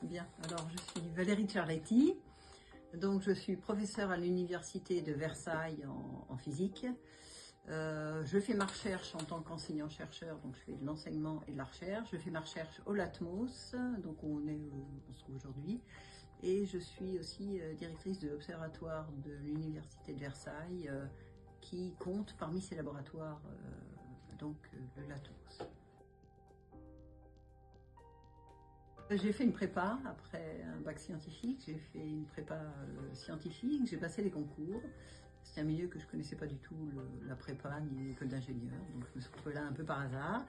Bien, alors je suis Valérie Ciarletti, donc je suis professeure à l'université de Versailles en physique. Je fais ma recherche en tant qu'enseignant-chercheur, donc je fais de l'enseignement et de la recherche. Je fais ma recherche au Latmos, donc où on se trouve aujourd'hui, et je suis aussi directrice de l'observatoire de l'université de Versailles, qui compte parmi ses laboratoires le Latmos. J'ai fait une prépa après un bac scientifique, j'ai fait une prépa scientifique, j'ai passé les concours. C'est un milieu que je connaissais pas du tout, la prépa ni l'école d'ingénieur, donc je me suis retrouvée là un peu par hasard.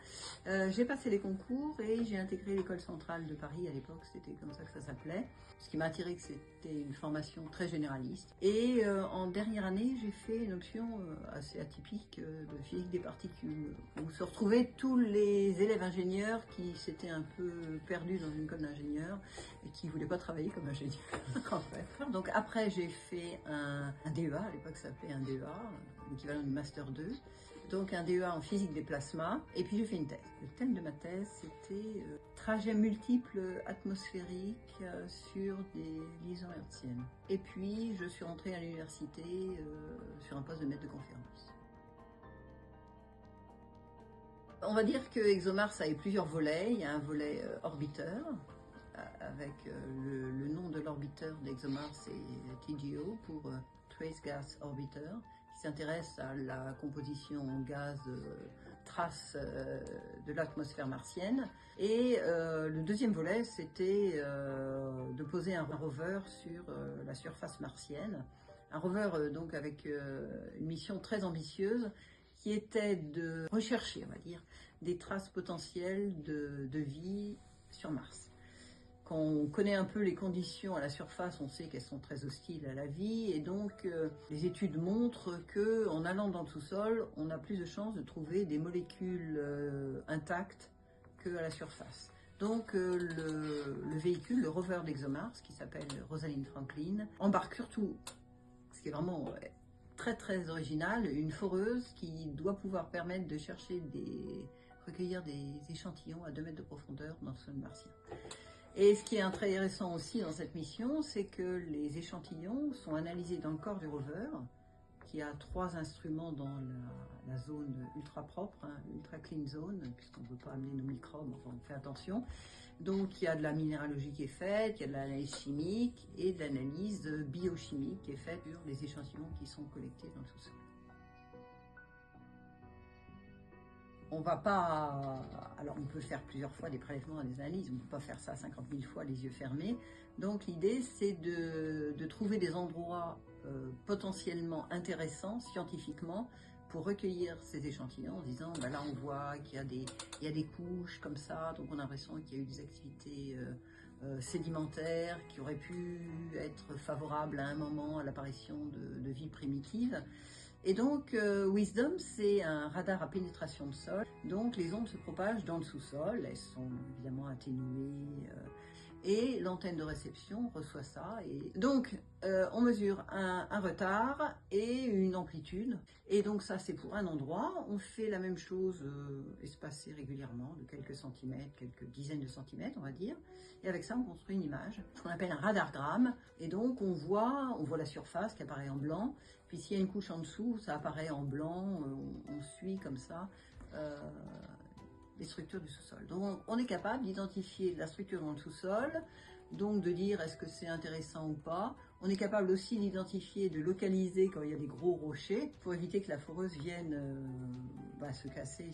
J'ai passé les concours et j'ai intégré l'école centrale de Paris à l'époque, c'était comme ça que ça s'appelait. Ce qui m'a attiré, que c'était une formation très généraliste. Et en dernière année, j'ai fait une option assez atypique de physique des particules, où se retrouvaient tous les élèves ingénieurs qui s'étaient un peu perdus dans une école d'ingénieur et qui voulaient pas travailler comme ingénieur en fait. Donc après, j'ai fait un DEA, à l'époque ça s'appelait un DEA, l'équivalent du Master 2, donc un DEA en physique des plasmas, et puis j'ai fait une thèse. Le thème de ma thèse, c'était trajets multiples atmosphériques sur des liaisons hertziennes. Et puis je suis rentrée à l'université sur un poste de maître de conférence. On va dire que ExoMars a plusieurs volets. Il y a un volet orbiteur, avec le nom de l'orbiteur d'ExoMars, c'est TGO pour Trace Gas Orbiter, qui s'intéresse à la composition en gaz trace de l'atmosphère martienne. Et le deuxième volet, c'était de poser un rover sur la surface martienne. Un rover donc avec une mission très ambitieuse, qui était de rechercher, on va dire, des traces potentielles de vie sur Mars. Quand on connaît un peu les conditions à la surface, on sait qu'elles sont très hostiles à la vie, et donc les études montrent que, en allant dans le sous-sol, on a plus de chances de trouver des molécules intactes qu'à la surface. Donc le véhicule, le rover d'ExoMars, qui s'appelle Rosalind Franklin, embarque surtout, ce qui est vraiment très très original, une foreuse qui doit pouvoir permettre de recueillir des échantillons à 2 mètres de profondeur dans le sol martien. Et ce qui est intéressant aussi dans cette mission, c'est que les échantillons sont analysés dans le corps du rover, qui a 3 instruments dans la zone ultra propre, ultra clean zone, puisqu'on ne peut pas amener nos microbes, enfin on fait attention. Donc il y a de la minéralogie qui est faite, il y a de l'analyse chimique et de l'analyse biochimique qui est faite sur les échantillons qui sont collectés dans le sous-sol. On va pas, alors on peut faire plusieurs fois des prélèvements et des analyses, on ne peut pas faire ça 50 000 fois les yeux fermés. Donc l'idée, c'est de trouver des endroits potentiellement intéressants scientifiquement pour recueillir ces échantillons en disant, ben là on voit qu'il y a des couches comme ça, donc on a l'impression qu'il y a eu des activités sédimentaires qui auraient pu être favorables à un moment à l'apparition de vie primitive. Et donc, Wisdom, c'est un radar à pénétration de sol. Donc, les ondes se propagent dans le sous-sol. Elles sont évidemment atténuées. Et l'antenne de réception reçoit ça. Et donc, on mesure un retard et une amplitude. Et donc, ça, c'est pour un endroit. On fait la même chose espacée régulièrement, de quelques centimètres, quelques dizaines de centimètres, on va dire. Et avec ça, on construit une image, ce qu'on appelle un radargramme. Et donc, on voit la surface qui apparaît en blanc. Puis, s'il y a une couche en dessous, ça apparaît en blanc. On suit comme ça les structures du sous-sol. Donc on est capable d'identifier la structure dans le sous-sol, donc de dire est-ce que c'est intéressant ou pas. On est capable aussi d'identifier, de localiser quand il y a des gros rochers, pour éviter que la foreuse vienne se casser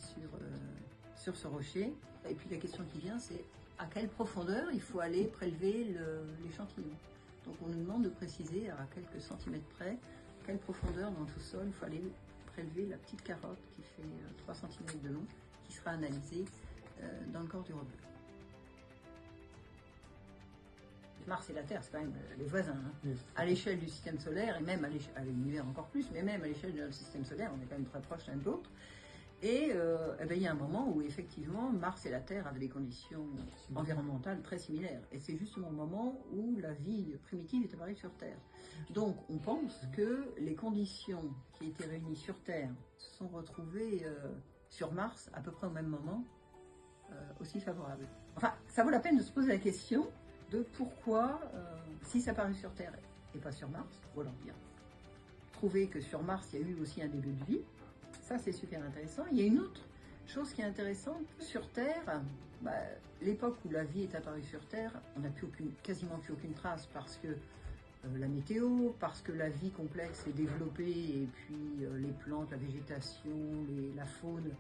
sur ce rocher. Et puis la question qui vient, c'est à quelle profondeur il faut aller prélever l'échantillon. Donc on nous demande de préciser à quelques centimètres près à quelle profondeur dans le sous-sol il faut aller prélever la petite carotte qui fait 3 cm de long, qui sera analysée dans le corps du rover. Mars et la Terre, c'est quand même les voisins. À l'échelle du système solaire, et même à l'univers encore plus, mais même à l'échelle du système solaire, on est quand même très proches l'un de l'autre. Et il y a un moment où effectivement Mars et la Terre avaient des conditions environnementales très similaires. Et c'est justement le moment où la vie primitive est apparue sur Terre. Donc on pense que les conditions qui étaient réunies sur Terre se sont retrouvées sur Mars à peu près au même moment, aussi favorables. Enfin, ça vaut la peine de se poser la question de pourquoi, si ça paraît sur Terre et pas sur Mars, ou alors bien trouver que sur Mars, il y a eu aussi un début de vie. Ça, c'est super intéressant. Il y a une autre chose qui est intéressante. Sur Terre, l'époque où la vie est apparue sur Terre, on n'a quasiment plus aucune trace parce que la météo, parce que la vie complexe est développée et puis les plantes, la végétation, la faune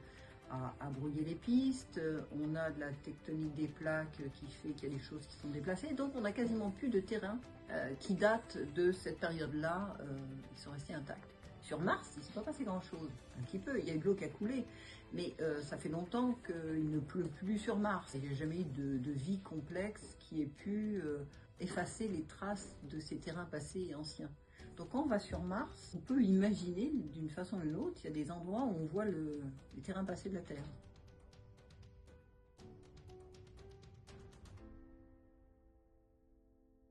a brouillé les pistes. On a de la tectonique des plaques qui fait qu'il y a des choses qui sont déplacées. Donc on n'a quasiment plus de terrain qui date de cette période-là. Ils sont restés intacts. Sur Mars, il ne s'est pas passé grand-chose. Un petit peu, il y a eu de l'eau qui a coulé. Mais ça fait longtemps qu'il ne pleut plus sur Mars. Il n'y a jamais eu de vie complexe qui ait pu effacer les traces de ces terrains passés et anciens. Donc quand on va sur Mars, on peut imaginer d'une façon ou d'une autre, il y a des endroits où on voit les terrains passés de la Terre.